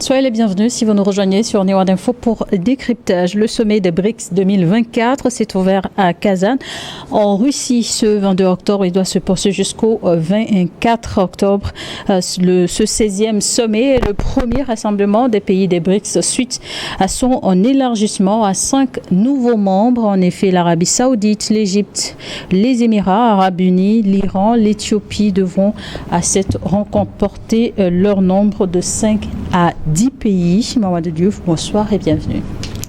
Soyez les bienvenus si vous nous rejoignez sur Neowad Info pour décryptage. Le sommet des BRICS 2024 s'est ouvert à Kazan, en Russie, ce 22 octobre. Il doit se poursuivre jusqu'au 24 octobre. Ce 16e sommet est le premier rassemblement des pays des BRICS suite à son élargissement à 5 nouveaux membres. En effet, l'Arabie Saoudite, l'Égypte, les Émirats Arabes Unis, l'Iran, l'Éthiopie devront à cette rencontre porter leur nombre de 5 à 10 pays. Mamadou Diouf, bonsoir et bienvenue.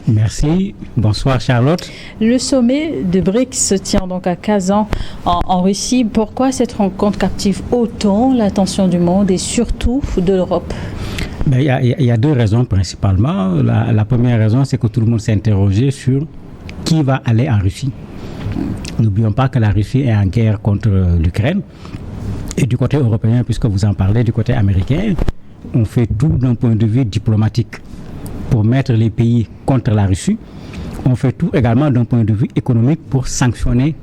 Merci. Bonsoir Charlotte. Le sommet de BRICS se tient donc à Kazan en Russie. Pourquoi cette rencontre captive autant l'attention du monde et surtout de l'Europe? Il y a deux raisons principalement. La première raison, c'est que tout le monde s'est interrogé sur qui va aller en Russie. N'oublions pas que la Russie est en guerre contre l'Ukraine. Et du côté européen, puisque vous en parlez, du côté américain, on fait tout d'un point de vue diplomatique pour mettre les pays contre la Russie. On fait tout également d'un point de vue économique pour sanctionner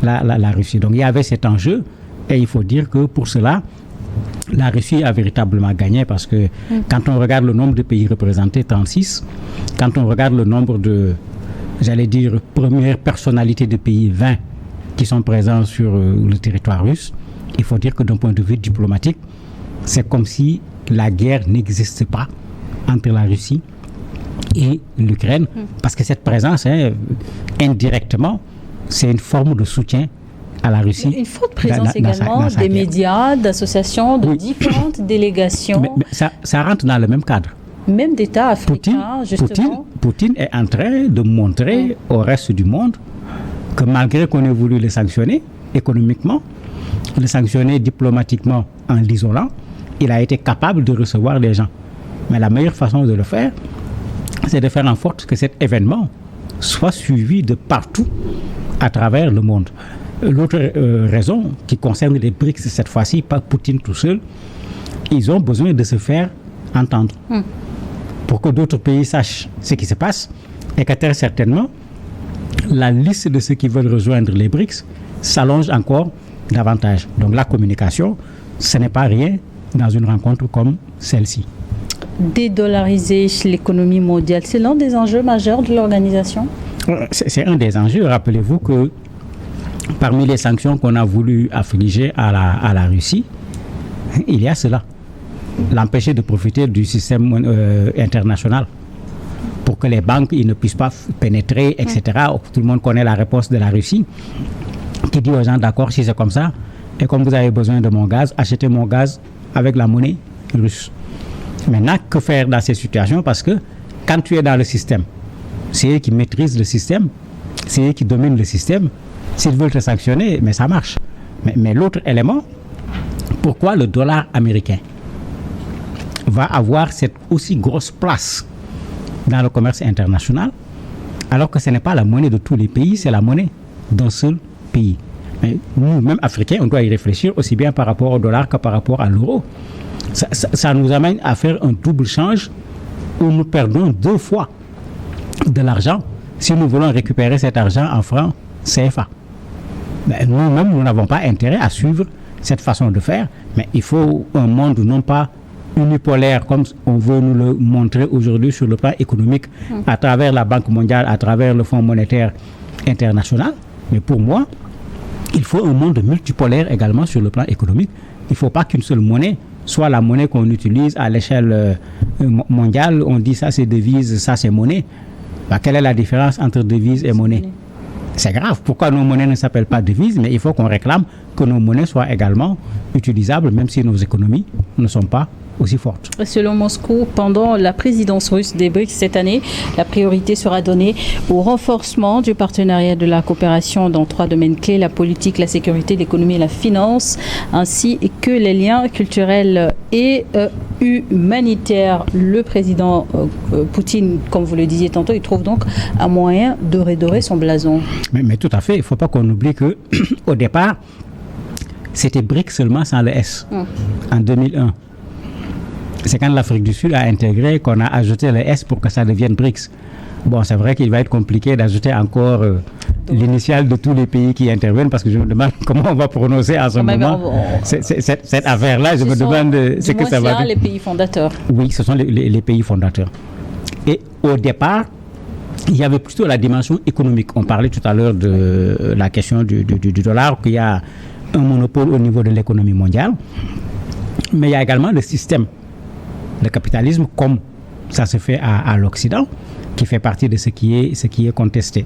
la Russie. Donc il y avait cet enjeu et il faut dire que pour cela, la Russie a véritablement gagné parce que quand on regarde le nombre de pays représentés, 36, quand on regarde le nombre de, j'allais dire, premières personnalités de pays, 20, qui sont présents sur le territoire russe, il faut dire que d'un point de vue diplomatique, c'est comme si la guerre n'existe pas entre la Russie et l'Ukraine, parce que cette présence, indirectement, c'est une forme de soutien à la Russie. Une forte présence également des médias, d'associations, de différentes délégations. Mais ça rentre dans le même cadre. Même d'États africains, justement. Poutine est en train de montrer au reste du monde que malgré qu'on ait voulu le sanctionner économiquement, le sanctionner diplomatiquement en l'isolant, il a été capable de recevoir des gens. Mais la meilleure façon de le faire, c'est de faire en sorte que cet événement soit suivi de partout à travers le monde. L'autre raison qui concerne les BRICS cette fois-ci, pas Poutine tout seul, ils ont besoin de se faire entendre pour que d'autres pays sachent ce qui se passe et qu'à très certainement, la liste de ceux qui veulent rejoindre les BRICS s'allonge encore davantage. Donc la communication, ce n'est pas rien dans une rencontre comme celle-ci. Dédollariser l'économie mondiale, c'est l'un des enjeux majeurs de l'organisation? C'est un des enjeux. Rappelez-vous que parmi les sanctions qu'on a voulu affliger à la Russie, il y a cela. L'empêcher de profiter du système international pour que les banques ne puissent pas pénétrer, etc. Tout le monde connaît la réponse de la Russie qui dit aux gens, d'accord, si c'est comme ça, et comme vous avez besoin de mon gaz, achetez mon gaz avec la monnaie russe. Maintenant, que faire dans ces situations? Parce que quand tu es dans le système, c'est eux qui maîtrisent le système, c'est eux qui dominent le système. S'ils veulent te sanctionner, mais ça marche. Mais l'autre élément, pourquoi le dollar américain va avoir cette aussi grosse place dans le commerce international, alors que ce n'est pas la monnaie de tous les pays, c'est la monnaie d'un seul pays. Mais nous, même Africains, on doit y réfléchir aussi bien par rapport au dollar que par rapport à l'euro. Ça nous amène à faire un double change où nous perdons 2 fois de l'argent si nous voulons récupérer cet argent en francs CFA. Mais nous-mêmes, nous n'avons pas intérêt à suivre cette façon de faire, mais il faut un monde non pas unipolaire comme on veut nous le montrer aujourd'hui sur le plan économique à travers la Banque mondiale, à travers le Fonds monétaire international. Mais pour moi, il faut un monde multipolaire également sur le plan économique. Il ne faut pas qu'une seule monnaie soit la monnaie qu'on utilise à l'échelle mondiale. On dit ça c'est devise, ça c'est monnaie. Quelle est la différence entre devise et monnaie? C'est grave. Pourquoi nos monnaies ne s'appellent pas devises? Mais il faut qu'on réclame que nos monnaies soient également utilisables, même si nos économies ne sont pas aussi forte. Selon Moscou, pendant la présidence russe des BRICS cette année, la priorité sera donnée au renforcement du partenariat de la coopération dans 3 domaines clés, la politique, la sécurité, l'économie et la finance, ainsi que les liens culturels et humanitaires. Le président Poutine, comme vous le disiez tantôt, il trouve donc un moyen de redorer son blason. Mais tout à fait, il ne faut pas qu'on oublie qu'au départ, c'était BRICS seulement sans le S, en 2001. C'est quand l'Afrique du Sud a intégré qu'on a ajouté le S pour que ça devienne BRICS. Bon, c'est vrai qu'il va être compliqué d'ajouter encore l'initiale de tous les pays qui interviennent, parce que je me demande comment on va prononcer à ce moment cette affaire-là. Je me demande ce que ça va dire. Les pays fondateurs. Oui, ce sont les pays fondateurs. Et au départ, il y avait plutôt la dimension économique. On parlait tout à l'heure de la question du dollar, qu'il y a un monopole au niveau de l'économie mondiale. Mais il y a également le système, le capitalisme, comme ça se fait à l'Occident, qui fait partie de ce qui est contesté.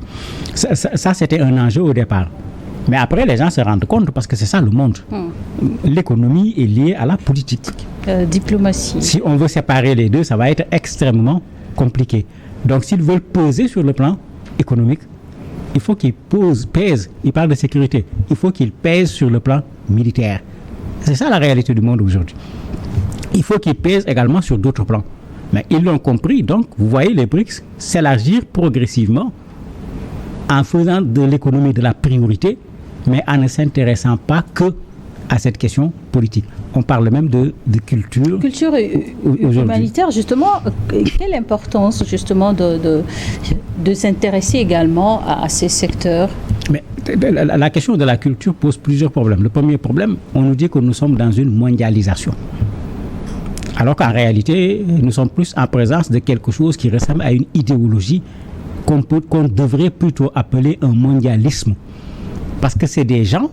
Ça, c'était un enjeu au départ. Mais après, les gens se rendent compte, parce que c'est ça le monde. L'économie est liée à la politique. Diplomatie. Si on veut séparer les deux, ça va être extrêmement compliqué. Donc, s'ils veulent peser sur le plan économique, il faut qu'ils pèsent. Ils parlent de sécurité. Il faut qu'ils pèsent sur le plan militaire. C'est ça la réalité du monde aujourd'hui. Il faut qu'ils pèsent également sur d'autres plans. Mais ils l'ont compris. Donc, vous voyez les BRICS s'élargir progressivement en faisant de l'économie de la priorité, mais en ne s'intéressant pas que à cette question politique. On parle même de culture. Culture humanitaire, justement, quelle importance justement de s'intéresser également à ces secteurs? Mais la question de la culture pose plusieurs problèmes. Le premier problème, on nous dit que nous sommes dans une mondialisation. Alors qu'en réalité, nous sommes plus en présence de quelque chose qui ressemble à une idéologie qu'on devrait plutôt appeler un mondialisme. Parce que c'est des gens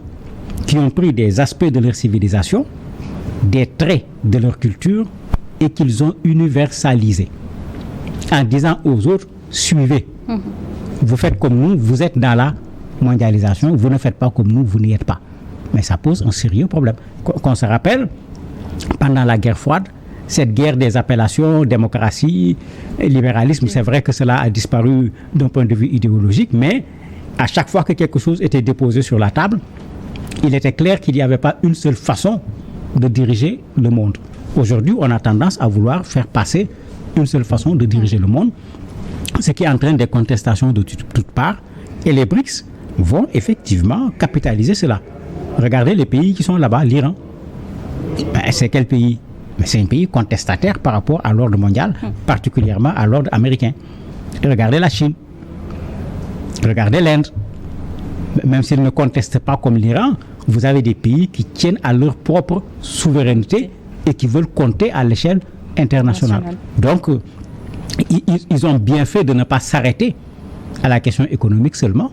qui ont pris des aspects de leur civilisation, des traits de leur culture, et qu'ils ont universalisés. En disant aux autres, suivez. Vous faites comme nous, vous êtes dans la mondialisation, vous ne faites pas comme nous, vous n'y êtes pas. Mais ça pose un sérieux problème. Qu'on se rappelle, pendant la guerre froide, cette guerre des appellations, démocratie, libéralisme, c'est vrai que cela a disparu d'un point de vue idéologique, mais à chaque fois que quelque chose était déposé sur la table, il était clair qu'il n'y avait pas une seule façon de diriger le monde. Aujourd'hui, on a tendance à vouloir faire passer une seule façon de diriger le monde, ce qui entraîne des contestations de toutes parts. Et les BRICS vont effectivement capitaliser cela. Regardez les pays qui sont là-bas, l'Iran. C'est quel pays? Mais c'est un pays contestataire par rapport à l'ordre mondial, particulièrement à l'ordre américain. Et regardez la Chine. Regardez l'Inde. Même s'ils ne contestent pas comme l'Iran, vous avez des pays qui tiennent à leur propre souveraineté et qui veulent compter à l'échelle internationale. Donc, ils ont bien fait de ne pas s'arrêter à la question économique seulement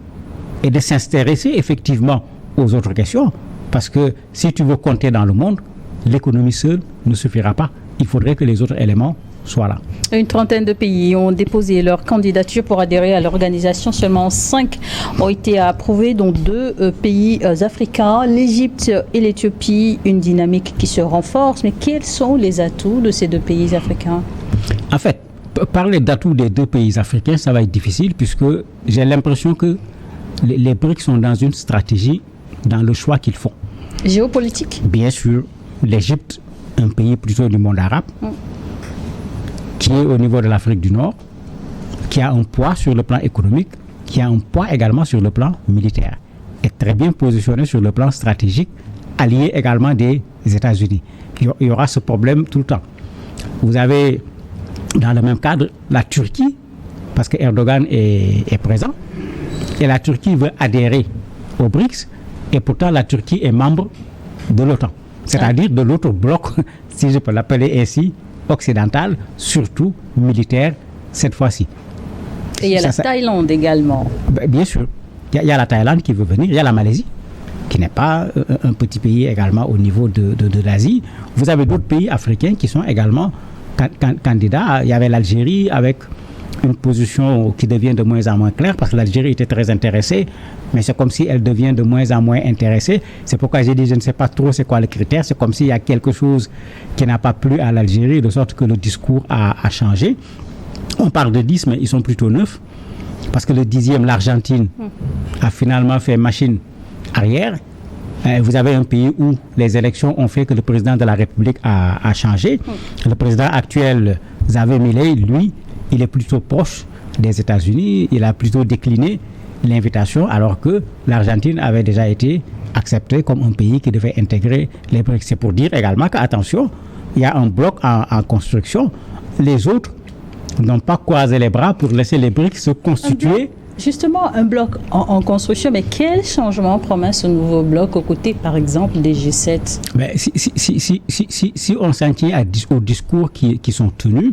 et de s'intéresser effectivement aux autres questions. Parce que si tu veux compter dans le monde, l'économie seule ne suffira pas. Il faudrait que les autres éléments soient là. Une trentaine de pays ont déposé leur candidature pour adhérer à l'organisation. Seulement 5 ont été approuvés, dont 2 pays africains, l'Égypte et l'Éthiopie. Une dynamique qui se renforce. Mais quels sont les atouts de ces 2 pays africains? En fait, parler d'atouts des 2 pays africains, ça va être difficile puisque j'ai l'impression que les BRICS sont dans une stratégie, dans le choix qu'ils font. Géopolitique? Bien sûr. L'Égypte, un pays plutôt du monde arabe, qui est au niveau de l'Afrique du Nord, qui a un poids sur le plan économique, qui a un poids également sur le plan militaire, est très bien positionné sur le plan stratégique, allié également des États-Unis. Il y aura ce problème tout le temps. Vous avez, dans le même cadre, la Turquie, parce que Erdogan est présent, et la Turquie veut adhérer aux BRICS, et pourtant la Turquie est membre de l'OTAN. C'est-à-dire de l'autre bloc, si je peux l'appeler ainsi, occidental, surtout militaire, cette fois-ci. Et il y a la Thaïlande également. Bien sûr. Il y a la Thaïlande qui veut venir, il y a la Malaisie, qui n'est pas un petit pays également au niveau de l'Asie. Vous avez d'autres pays africains qui sont également candidats. Il y avait l'Algérie avec une position qui devient de moins en moins claire parce que l'Algérie était très intéressée, mais c'est comme si elle devient de moins en moins intéressée. C'est pourquoi j'ai dit je ne sais pas trop c'est quoi le critère. C'est comme s'il y a quelque chose qui n'a pas plu à l'Algérie, de sorte que le discours a changé. On parle de 10, mais ils sont plutôt 9, parce que le 10e, l'Argentine, a finalement fait machine arrière. Vous avez un pays où les élections ont fait que le président de la République a changé. Le président actuel, Javier Milei, lui, il est plutôt proche des États-Unis. Il a plutôt décliné l'invitation, alors que l'Argentine avait déjà été acceptée comme un pays qui devait intégrer les BRICS. C'est pour dire également qu'attention, il y a un bloc en construction. Les autres n'ont pas croisé les bras pour laisser les BRICS se constituer Justement, un bloc en construction, mais quel changement promet ce nouveau bloc aux côtés, par exemple, des G7? Mais si on s'en tient aux discours qui sont tenus,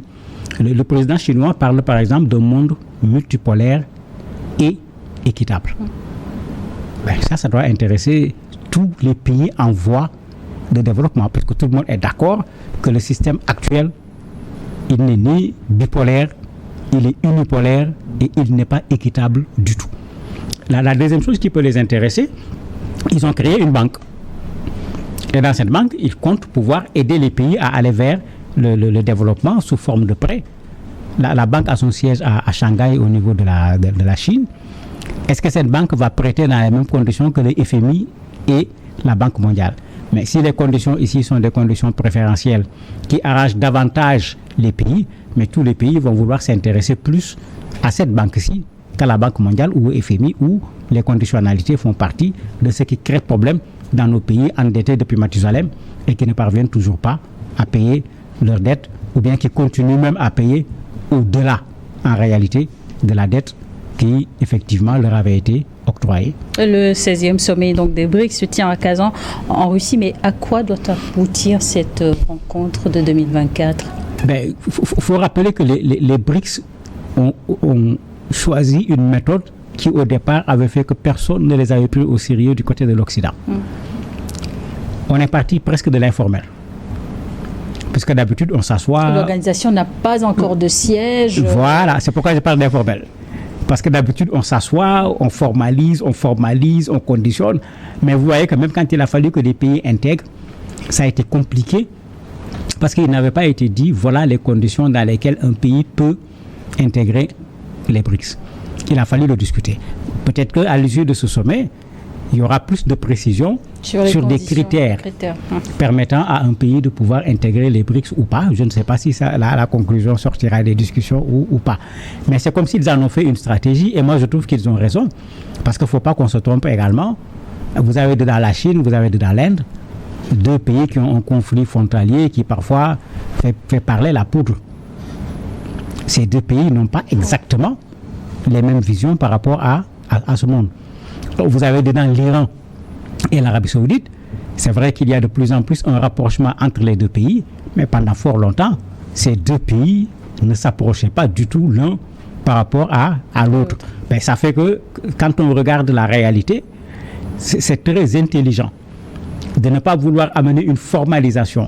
le président chinois parle par exemple d'un monde multipolaire et équitable. Ben, ça doit intéresser tous les pays en voie de développement, parce que tout le monde est d'accord que le système actuel, il n'est ni bipolaire, il est unipolaire et il n'est pas équitable du tout. La deuxième chose qui peut les intéresser, ils ont créé une banque. Et dans cette banque, ils comptent pouvoir aider les pays à aller vers le développement sous forme de prêts. La banque a son siège à Shanghai au niveau de la Chine. Est-ce que cette banque va prêter dans les mêmes conditions que le FMI et la Banque mondiale? Mais si les conditions ici sont des conditions préférentielles qui arrangent davantage les pays, mais tous les pays vont vouloir s'intéresser plus à cette banque-ci qu'à la Banque mondiale ou au FMI, où les conditionnalités font partie de ce qui crée problème dans nos pays endettés depuis Mathusalem et qui ne parviennent toujours pas à payer leurs dettes, ou bien qui continuent même à payer au-delà, en réalité, de la dette qui, effectivement, leur avait été octroyée. Le 16e sommet donc, des BRICS se tient à Kazan, en Russie. Mais à quoi doit aboutir cette rencontre de 2024? Il faut rappeler que les BRICS ont choisi une méthode qui, au départ, avait fait que personne ne les avait pris au sérieux du côté de l'Occident. On est parti presque de l'informel. Parce que d'habitude, on s'assoit... L'organisation n'a pas encore de siège. Voilà, c'est pourquoi je parle d'informel. Parce que d'habitude, on s'assoit, on formalise, on conditionne. Mais vous voyez que même quand il a fallu que les pays intègrent, ça a été compliqué. Parce qu'il n'avait pas été dit, voilà les conditions dans lesquelles un pays peut intégrer les BRICS. Il a fallu le discuter. Peut-être qu'à l'issue de ce sommet, il y aura plus de précision sur des critères permettant à un pays de pouvoir intégrer les BRICS ou pas. Je ne sais pas si la conclusion sortira des discussions ou pas. Mais c'est comme s'ils en ont fait une stratégie et moi je trouve qu'ils ont raison. Parce qu'il ne faut pas qu'on se trompe également. Vous avez dedans la Chine, vous avez dedans l'Inde, deux pays qui ont un conflit frontalier qui parfois fait parler la poudre. Ces deux pays n'ont pas exactement les mêmes visions par rapport à ce monde. Vous avez dedans l'Iran et l'Arabie Saoudite. C'est vrai qu'il y a de plus en plus un rapprochement entre les deux pays, mais pendant fort longtemps, ces deux pays ne s'approchaient pas du tout l'un par rapport à l'autre. Ben, ça fait que quand on regarde la réalité, c'est très intelligent de ne pas vouloir amener une formalisation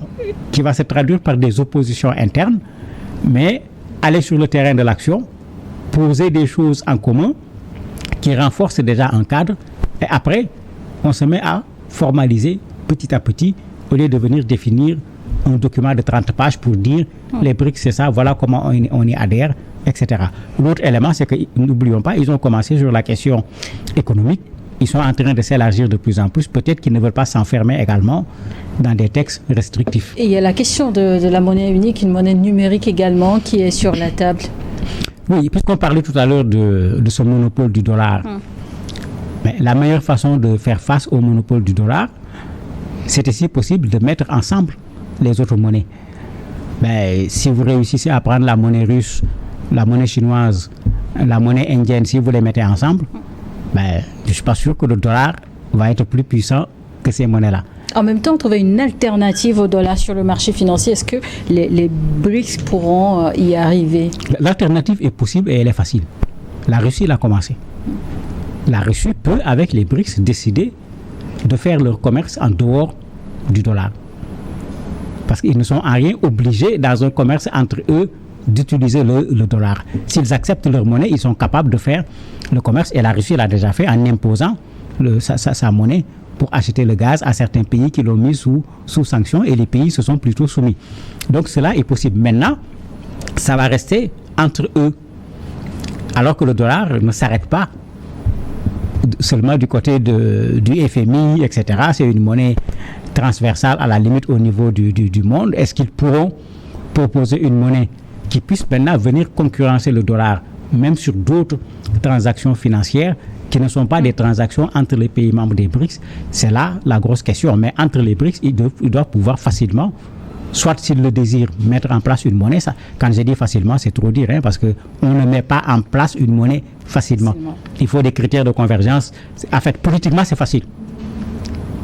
qui va se traduire par des oppositions internes, mais aller sur le terrain de l'action, poser des choses en commun qui renforcent déjà un cadre, et après, on se met à formaliser petit à petit, au lieu de venir définir un document de 30 pages pour dire les BRICS, c'est ça, voilà comment on y adhère, etc. L'autre élément, c'est que, n'oublions pas, ils ont commencé sur la question économique. Ils sont en train de s'élargir de plus en plus. Peut-être qu'ils ne veulent pas s'enfermer également dans des textes restrictifs. Et il y a la question de la monnaie unique, une monnaie numérique également, qui est sur la table. Oui, puisqu'on parlait tout à l'heure de ce monopole du dollar. Mais la meilleure façon de faire face au monopole du dollar, c'est si possible de mettre ensemble les autres monnaies. Mais si vous réussissez à prendre la monnaie russe, la monnaie chinoise, la monnaie indienne, si vous les mettez ensemble, ben, je ne suis pas sûr que le dollar va être plus puissant que ces monnaies-là. En même temps, trouver une alternative au dollar sur le marché financier, est-ce que les BRICS pourront y arriver? L'alternative est possible et elle est facile. La Russie l'a commencé. La Russie peut, avec les BRICS, décider de faire leur commerce en dehors du dollar. Parce qu'ils ne sont en rien obligés, dans un commerce entre eux, d'utiliser le dollar. S'ils acceptent leur monnaie, ils sont capables de faire le commerce. Et la Russie l'a déjà fait en imposant sa monnaie pour acheter le gaz à certains pays qui l'ont mis sous sanction, et les pays se sont plutôt soumis. Donc cela est possible. Maintenant, ça va rester entre eux. Alors que le dollar ne s'arrête pas seulement du côté du FMI, etc. C'est une monnaie transversale à la limite au niveau du monde. Est-ce qu'ils pourront proposer une monnaie qui puisse maintenant venir concurrencer le dollar, même sur d'autres transactions financières qui ne sont pas des transactions entre les pays membres des BRICS? C'est là la grosse question. Mais entre les BRICS, ils doivent pouvoir facilement soit s'ils le désirent, mettre en place une monnaie. Ça, quand je dis facilement, c'est trop dire, parce qu'on ne met pas en place une monnaie facilement. Il faut des critères de convergence. En fait, politiquement, c'est facile.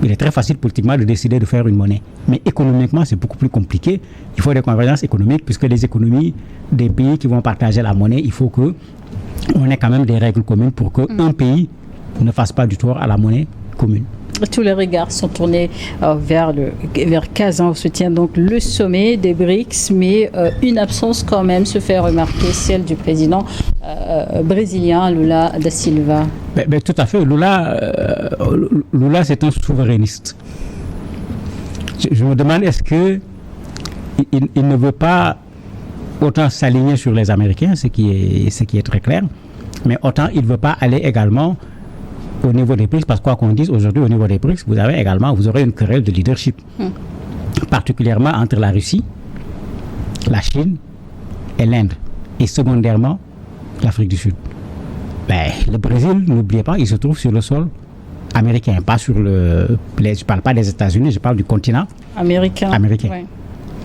Il est très facile politiquement de décider de faire une monnaie. Mais économiquement, c'est beaucoup plus compliqué. Il faut des convergences économiques, puisque les économies des pays qui vont partager la monnaie, il faut qu'on ait quand même des règles communes pour qu'un pays ne fasse pas du tort à la monnaie commune. Tous les regards sont tournés vers Kazan, où se tient donc le sommet des BRICS, mais une absence quand même se fait remarquer, celle du président brésilien Lula da Silva. Tout à fait. Lula, c'est un souverainiste. Je me demande, est-ce qu'il ne veut pas autant s'aligner sur les Américains, ce qui est très clair, mais autant il ne veut pas aller également au niveau des BRICS, parce que quoi qu'on dise aujourd'hui au niveau des BRICS, vous aurez une querelle de leadership, particulièrement entre la Russie, la Chine et l'Inde, et secondairement l'Afrique du Sud. Le Brésil, n'oubliez pas, il se trouve sur le sol américain, pas sur je ne parle pas des États-Unis, je parle du continent américain. Ouais.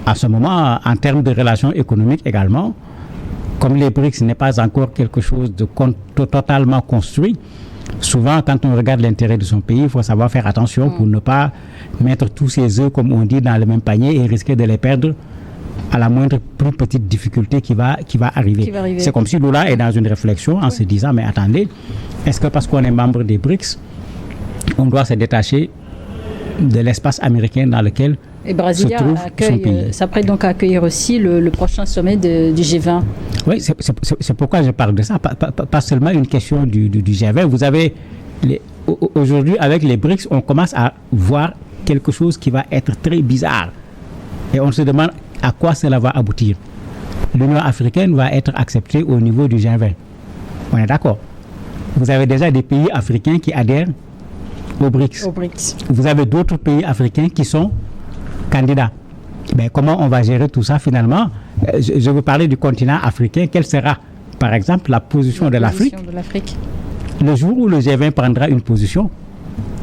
À ce moment, en termes de relations économiques également, comme les BRICS n'est pas encore quelque chose de totalement construit, souvent, quand on regarde l'intérêt de son pays, il faut savoir faire attention pour ne pas mettre tous ses œufs, comme on dit, dans le même panier et risquer de les perdre à la moindre plus petite difficulté qui va arriver. C'est comme si Lula est dans une réflexion en se disant, mais attendez, est-ce que parce qu'on est membre des BRICS, on doit se détacher de l'espace américain dans lequel et Brasilia s'apprête donc à accueillir aussi le prochain sommet du G20. Oui, c'est pourquoi je parle de ça. Pas seulement une question du G20. Vous avez aujourd'hui, avec les BRICS, on commence à voir quelque chose qui va être très bizarre. Et on se demande à quoi cela va aboutir. L'Union africaine va être acceptée au niveau du G20. On est d'accord. Vous avez déjà des pays africains qui adhèrent aux BRICS. Vous avez d'autres pays africains qui sont candidats. Mais comment on va gérer tout ça finalement? Je veux parler du continent africain. Quelle sera, par exemple, la position de l'Afrique le jour où le G20 prendra une position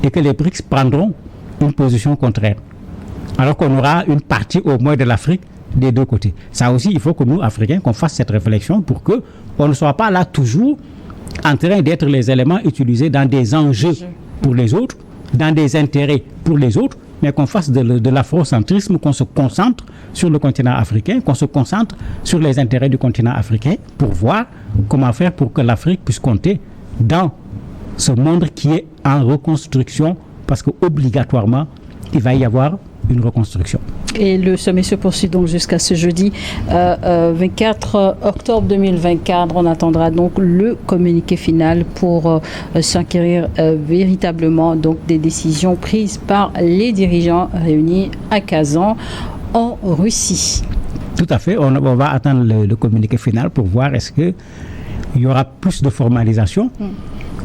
et que les BRICS prendront une position contraire? Alors qu'on aura une partie au moins de l'Afrique des deux côtés. Ça aussi, il faut que nous, Africains, qu'on fasse cette réflexion pour qu'on ne soit pas là toujours en train d'être les éléments utilisés dans des enjeux pour les autres, dans des intérêts pour les autres, mais qu'on fasse de l'afrocentrisme, qu'on se concentre sur le continent africain, qu'on se concentre sur les intérêts du continent africain pour voir comment faire pour que l'Afrique puisse compter dans ce monde qui est en reconstruction, parce qu'obligatoirement, il va y avoir une reconstruction. Et le sommet se poursuit donc jusqu'à ce jeudi 24 octobre 2024. On attendra donc le communiqué final pour s'enquérir véritablement donc des décisions prises par les dirigeants réunis à Kazan en Russie. Tout à fait. On va attendre le communiqué final pour voir est-ce qu'il y aura plus de formalisation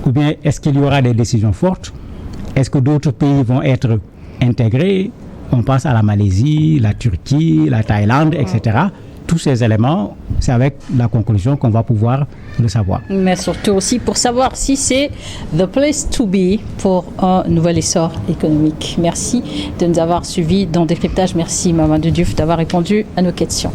ou bien est-ce qu'il y aura des décisions fortes. Est-ce que d'autres pays vont être intégrés? On pense à la Malaisie, la Turquie, la Thaïlande, etc. Tous ces éléments, c'est avec la conclusion qu'on va pouvoir le savoir. Mais surtout aussi pour savoir si c'est the place to be pour un nouvel essor économique. Merci de nous avoir suivis dans Décryptage. Merci Mamadou Diouf d'avoir répondu à nos questions.